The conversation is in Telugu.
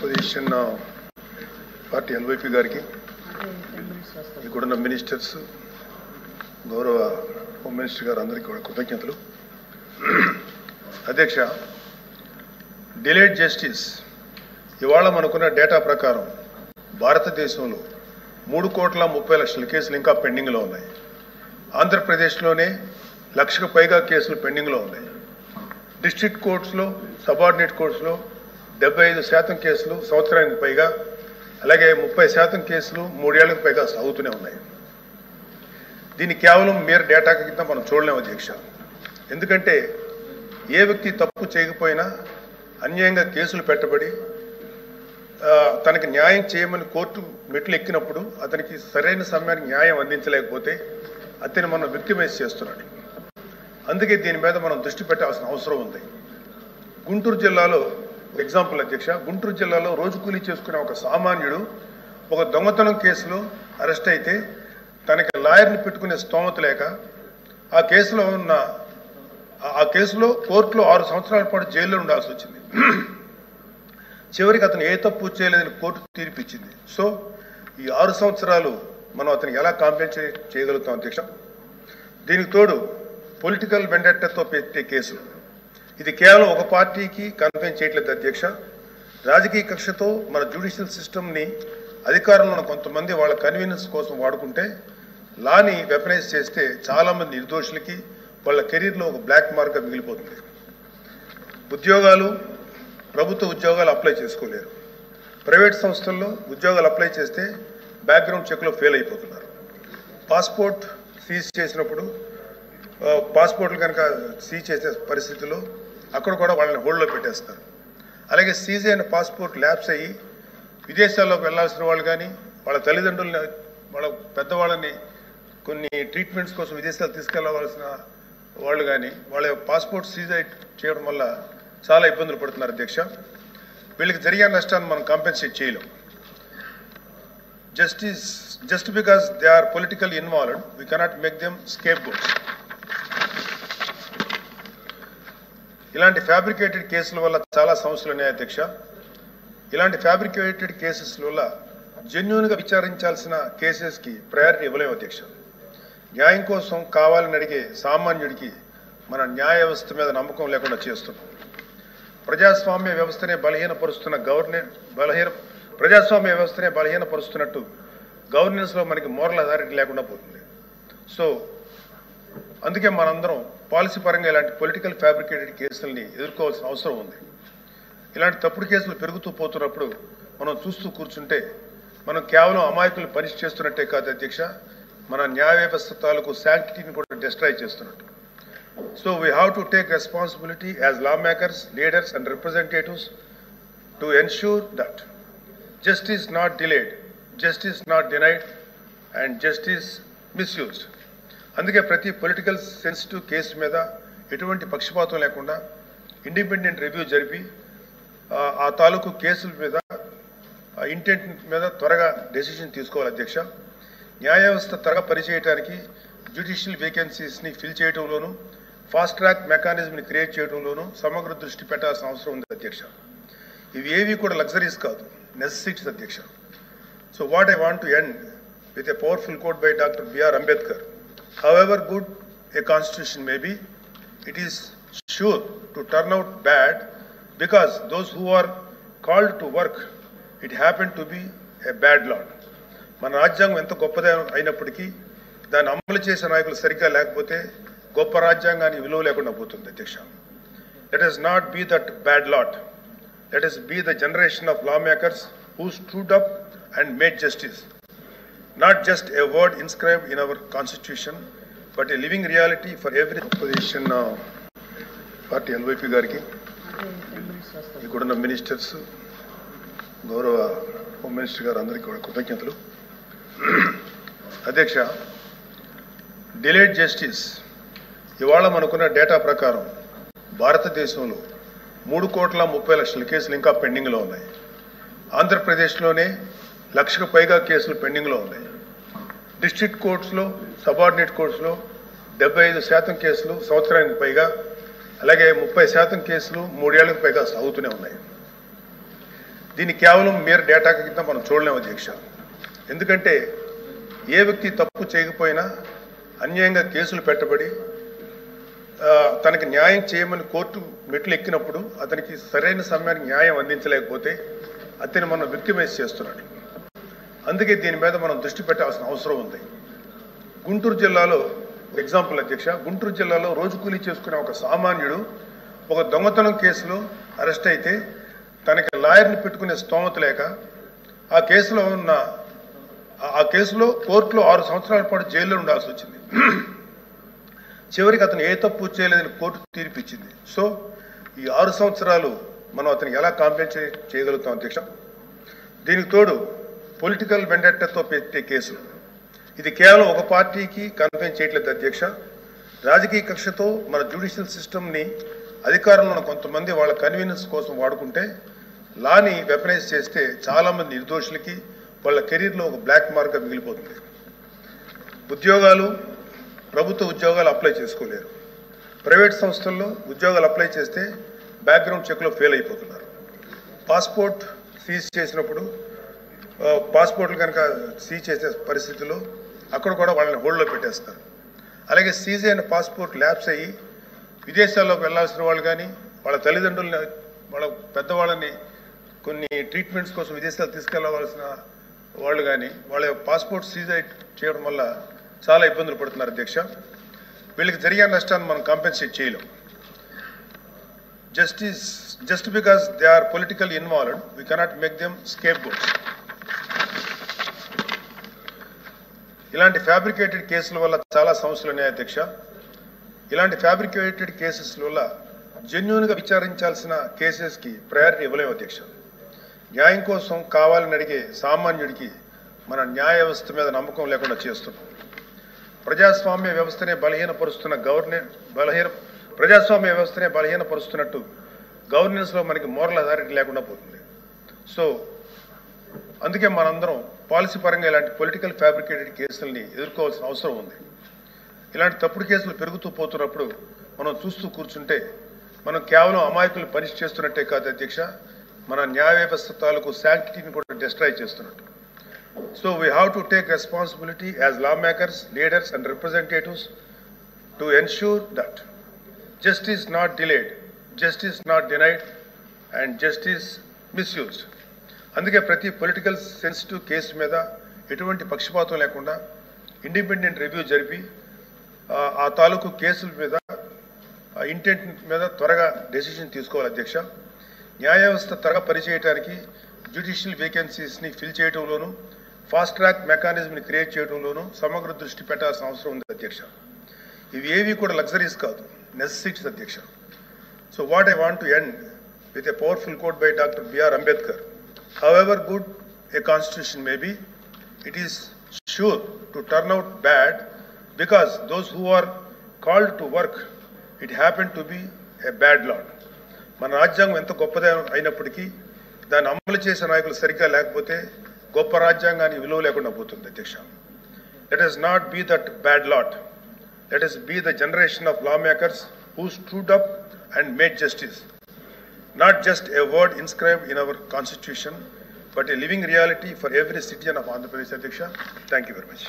అపోజిషన్ పార్టీ ఎల్వైపీ గారికి, ఇక్కడున్న మినిస్టర్స్, గౌరవ హోమ్ మినిస్టర్ గారు అందరికీ కూడా కృతజ్ఞతలు. అధ్యక్ష, డిలేడ్ జస్టిస్ ఇవాళ మనకున్న డేటా ప్రకారం భారతదేశంలో 3,30,00,000 కేసులు ఇంకా పెండింగ్లో ఉన్నాయి. ఆంధ్రప్రదేశ్లోనే 1,00,000కు పైగా కేసులు పెండింగ్లో ఉన్నాయి. డిస్ట్రిక్ట్ కోర్ట్స్లో, సబార్డినేట్ కోర్ట్స్లో 75% కేసులు సంవత్సరానికి పైగా, అలాగే 30% కేసులు 3 ఏళ్లకు పైగా సాగుతూనే ఉన్నాయి. దీన్ని కేవలం mere డేటా కింద మనం చూడలేము అధ్యక్ష. ఎందుకంటే ఏ వ్యక్తి తప్పు చేయకపోయినా అన్యాయంగా కేసులు పెట్టబడి తనకి న్యాయం చేయమని కోర్టు మెట్లు ఎక్కినప్పుడు అతనికి సరైన సమయానికి న్యాయం అందించలేకపోతే అతన్ని మనం విక్టిమైజ్ చేస్తున్నాడు. అందుకే దీని మీద మనం దృష్టి పెట్టాల్సిన అవసరం ఉంది. గుంటూరు జిల్లాలో ఎగ్జాంపుల్ అధ్యక్ష, గుంటూరు జిల్లాలో రోజు కూలీ చేసుకునే ఒక సామాన్యుడు ఒక దొంగతనం కేసులో అరెస్ట్ అయితే తనకి లాయర్ని పెట్టుకునే స్తోమత లేక ఆ కేసులో కోర్టులో 6 సంవత్సరాల పాటు జైల్లో ఉండాల్సి వచ్చింది. చివరికి అతను ఏ తప్పు చేయలేదని కోర్టు తీర్పిచ్చింది. సో ఈ 6 సంవత్సరాలు మనం అతనికి ఎలా కాంపెన్సేట్ చేయగలుగుతాం అధ్యక్ష? దీనికి తోడు పొలిటికల్ వెండెట్టాతో పెట్టే కేసులు, ఇది కేవలం ఒక పార్టీకి కన్ఫైన్ చేయట్లేదు అధ్యక్ష. రాజకీయ కక్షతో మన జ్యుడిషియల్ సిస్టమ్ని అధికారంలో ఉన్న కొంతమంది వాళ్ళ కన్వీనియన్స్ కోసం వాడుకుంటే లాని వెపనైజ్ చేస్తే చాలామంది నిర్దోషులకి వాళ్ళ కెరీర్లో ఒక బ్లాక్ మార్క్గా మిగిలిపోతుంది. ఉద్యోగాలు, ప్రభుత్వ ఉద్యోగాలు అప్లై చేసుకోలేరు. ప్రైవేట్ సంస్థల్లో ఉద్యోగాలు అప్లై చేస్తే బ్యాక్గ్రౌండ్ చెక్లో ఫెయిల్ అయిపోతున్నారు. పాస్పోర్ట్ సీజ్ చేసినప్పుడు పాస్పోర్ట్లు కనుక సీజ్ చేసే పరిస్థితుల్లో అక్కడ కూడా వాళ్ళని హోల్డ్లో పెట్టేస్తారు. అలాగే సీజ్ అయిన పాస్పోర్ట్ ల్యాప్స్ అయ్యి విదేశాల్లోకి వెళ్లాల్సిన వాళ్ళు కానీ, వాళ్ళ తల్లిదండ్రులని, వాళ్ళ పెద్దవాళ్ళని కొన్ని ట్రీట్మెంట్స్ కోసం విదేశాలు తీసుకెళ్లవలసిన వాళ్ళు కానీ వాళ్ళ పాస్పోర్ట్ సీజ్ చేయడం వల్ల చాలా ఇబ్బందులు పడుతున్నారు అధ్యక్ష. వీళ్ళకి జరిగే నష్టాన్ని మనం కాంపెన్సేట్ చేయలేం. Just because they are political involved we cannot make them scapegoats. ఇలాంటి ఫ్యాబ్రికేటెడ్ కేసుల వల్ల చాలా సమస్యలు ఉన్నాయి అధ్యక్ష. ఇలాంటి ఫ్యాబ్రికేటెడ్ కేసెస్ వల్ల జెన్యూన్గా విచారించాల్సిన కేసెస్కి ప్రయారిటీ ఇవ్వలేము అధ్యక్ష. న్యాయం కోసం కావాలని అడిగే సామాన్యుడికి మన న్యాయ వ్యవస్థ మీద నమ్మకం లేకుండా చేస్తున్నాం. ప్రజాస్వామ్య వ్యవస్థనే బలహీనపరుస్తున్నట్టు గవర్నెన్స్లో మనకి మోరల్ అథారిటీ లేకుండా పోతుంది. సో అందుకే మనందరం పాలసీ పరంగా ఇలాంటి పొలిటికల్ ఫ్యాబ్రికేటెడ్ కేసుల్ని ఎదుర్కోవాల్సిన అవసరం ఉంది. ఇలాంటి తప్పుడు కేసులు పెరుగుతూ పోతున్నప్పుడు మనం చూస్తూ కూర్చుంటే మనం కేవలం అమాయకులు పనిష్ చేస్తున్నట్టే కాదు అధ్యక్ష, మన న్యాయ వ్యవస్థ తాలూకు శాంక్టిటీని కూడా డిస్ట్రాయ్ చేస్తున్నట్టు. So we have to take responsibility as lawmakers, leaders and representatives to ensure that justice not delayed, justice not denied and justice misused. అందుకే ప్రతి పొలిటికల్ సెన్సిటివ్ కేసు మీద ఎటువంటి పక్షపాతం లేకుండా ఇండిపెండెంట్ రివ్యూ జరిపి ఆ తాలూకు కేసుల మీద ఇంటెంట్ మీద త్వరగా డెసిషన్ తీసుకోవాలి అధ్యక్ష. న్యాయ వ్యవస్థ త్వరగా పనిచేయడానికి జ్యుడిషియల్ వేకెన్సీస్ని ఫిల్ చేయడంలోనూ ఫాస్ట్ ట్రాక్ మెకానిజంని క్రియేట్ చేయడంలోనూ సమగ్ర దృష్టి పెట్టాల్సిన అవసరం ఉంది అధ్యక్ష. ఇవి ఏవి కూడా లగ్జరీస్ కాదు, నెసెసిటీస్ అధ్యక్ష. So what I want to end with a powerful quote by doctor BR Ambedkar. However good a constitution may be, it is sure to turn out bad because those who are called to work, it happened to be a bad law. మన రాజ్యాంగం ఎంత గొప్పదే అయినప్పటికీ దాన్ని అమలు చేసే నాయకులు సరిగ్గా లేకపోతే గొప్ప రాజ్యాంగానికి విలువ లేకుండా పోతుంది అధ్యక్ష. Let us not be that bad lot. Let us be the generation of lawmakers who stood up and made justice. Not just a word inscribed in our constitution, but a living reality for every opposition party ఎల్వైపీ గారికి, ఇక్కడున్న మినిస్టర్స్, గౌరవ హోమ్ మినిస్టర్ గారు అందరికీ కూడా కృతజ్ఞతలు. అధ్యక్ష, డిలేడ్ జస్టిస్ ఇవాళ మనకున్న డేటా ప్రకారం భారతదేశంలో 3,30,00,000 కేసులు ఇంకా పెండింగ్లో ఉన్నాయి. ఆంధ్రప్రదేశ్లోనే 1,00,000కు పైగా కేసులు పెండింగ్లో ఉన్నాయి. డిస్ట్రిక్ట్ కోర్ట్స్లో, సబార్డినేట్ కోర్ట్స్లో 75% కేసులు సంవత్సరానికి పైగా, అలాగే 30% కేసులు 3 ఏళ్లకు పైగా సాగుతూనే ఉన్నాయి. దీన్ని కేవలం mere డేటా కింద మనం చూడలేము అధ్యక్ష. ఎందుకంటే ఏ వ్యక్తి తప్పు చేయకపోయినా అన్యాయంగా కేసులు పెట్టబడి తనకి న్యాయం చేయమని కోర్టు మెట్లు ఎక్కినప్పుడు అతనికి సరైన సమయానికి న్యాయం అందించలేకపోతే అతన్ని మనం విక్టిమైజ్ చేస్తున్నాడు. అందుకే దీని మీద మనం దృష్టి పెట్టాల్సిన అవసరం ఉంది. గుంటూరు జిల్లాలో ఎగ్జాంపుల్ అధ్యక్ష, గుంటూరు జిల్లాలో రోజు కూలీ చేసుకునే ఒక సామాన్యుడు ఒక దొంగతనం కేసులో అరెస్ట్ అయితే తనకి లాయర్ని పెట్టుకునే స్తోమత లేక ఆ కేసులో కోర్టులో 6 సంవత్సరాల పాటు జైల్లో ఉండాల్సి వచ్చింది. చివరికి అతను ఏ తప్పు చేయలేదని కోర్టు తీర్పిచ్చింది. సో ఈ 6 సంవత్సరాలు మనం అతనికి ఎలా కాంపెన్సేట్ చేయగలుగుతాం అధ్యక్ష? దీనికి తోడు పొలిటికల్ వెండెట్టాతో పెట్టే కేసులు, ఇది కేవలం ఒక పార్టీకి కన్ఫైన్ చేయట్లేదు అధ్యక్ష. రాజకీయ కక్షతో మన జ్యుడిషియల్ సిస్టమ్ని అధికారంలో కొంతమంది వాళ్ళ కన్వీనియన్స్ కోసం వాడుకుంటే లాని వెపనైజ్ చేస్తే చాలామంది నిర్దోషులకి వాళ్ళ కెరీర్లో ఒక బ్లాక్ మార్క్గా మిగిలిపోతుంది. ప్రభుత్వ ఉద్యోగాలు అప్లై చేసుకోలేరు. ప్రైవేట్ సంస్థల్లో ఉద్యోగాలు అప్లై చేస్తే బ్యాక్గ్రౌండ్ చెక్లో ఫెయిల్ అయిపోతున్నారు. పాస్పోర్ట్ సీజ్ చేసినప్పుడు పాస్పోర్ట్లు కనుక సీజ్ చేసే పరిస్థితుల్లో అక్కడ కూడా వాళ్ళని హోల్డ్లో పెట్టేస్తారు. అలాగే సీజ్ అయిన పాస్పోర్ట్ ల్యాప్స్ అయ్యి విదేశాల్లోకి వెళ్లాల్సిన వాళ్ళు కానీ వాళ్ళ తల్లిదండ్రులని వాళ్ళ పెద్దవాళ్ళని కొన్ని ట్రీట్మెంట్స్ కోసం విదేశాలు తీసుకెళ్లవలసిన వాళ్ళు కానీ వాళ్ళ పాస్పోర్ట్ సీజ్ చేయడం వల్ల చాలా ఇబ్బందులు పడుతున్నారు అధ్యక్ష. వీళ్ళకి జరిగే నష్టాన్ని మనం కాంపెన్సేట్ చేయలేం. Just because they are political involved we cannot make them scapegoats. ఇలాంటి ఫ్యాబ్రికేటెడ్ కేసుల వల్ల చాలా సమస్యలు ఉన్నాయి అధ్యక్ష. ఇలాంటి ఫ్యాబ్రికేటెడ్ కేసెస్ వల్ల జెన్యూన్గా విచారించాల్సిన కేసెస్కి ప్రయారిటీ ఇవ్వలేము అధ్యక్ష. న్యాయం కోసం కావాలని అడిగే సామాన్యుడికి మన న్యాయ వ్యవస్థ మీద నమ్మకం లేకుండా చేస్తున్నాం. ప్రజాస్వామ్య వ్యవస్థనే బలహీనపరుస్తున్నట్టు గవర్నెన్స్లో మనకి మోరల్ అథారిటీ లేకుండా పోతుంది. సో అందుకే మనందరం పాలసీ పరంగా ఇలాంటి పొలిటికల్ ఫ్యాబ్రికేటెడ్ కేసుల్ని ఎదుర్కోవాల్సిన అవసరం ఉంది. ఇలాంటి తప్పుడు కేసులు పెరుగుతూ పోతున్నప్పుడు మనం చూస్తూ కూర్చుంటే మనం కేవలం అమాయకులు పనిష్ చేస్తున్నట్టే కాదు అధ్యక్ష, మన న్యాయ వ్యవస్థ తాలూకు శాంక్టిటీని కూడా డిస్ట్రాయ్ చేస్తున్నట్టు. So we have to take responsibility as lawmakers, leaders and representatives to ensure that justice not delayed, justice not denied and justice misused. అందుకే ప్రతి పొలిటికల్ సెన్సిటివ్ కేసు మీద ఎటువంటి పక్షపాతం లేకుండా ఇండిపెండెంట్ రివ్యూ జరిపి ఆ తాలూకు కేసుల మీద ఇంటెంట్ మీద త్వరగా డెసిషన్ తీసుకోవాలి అధ్యక్ష. న్యాయ వ్యవస్థ త్వరగా పనిచేయడానికి జ్యుడిషియల్ వేకెన్సీస్ని ఫిల్ చేయడంలోనూ ఫాస్ట్ ట్రాక్ మెకానిజంని క్రియేట్ చేయడంలోనూ సమగ్ర దృష్టి పెట్టాల్సిన అవసరం ఉంది అధ్యక్ష. ఇవి ఏవి కూడా లగ్జరీస్ కాదు, నెసెసిటీస్ అధ్యక్ష. So what I want to end with a powerful quote by doctor B.R. Ambedkar. However good a constitution may be, it is sure to turn out bad because those who are called to work it happened to be a bad law. మన రాజ్యాంగం ఎంత గొప్పదే అయినప్పటికీ దాన్ని అమలు చేసే నాయకులు సరిగ్గా లేకపోతే గొప్ప రాజ్యాంగానికి విలువ లేకుండా పోతుంది అధ్యక్ష. Let us not be that bad lot. Let us be the generation of lawmakers who stood up and made justice. Not just a word inscribed in our constitution, but a living reality for every citizen of Andhra Pradesh, Adhyaksha. Thank you very much.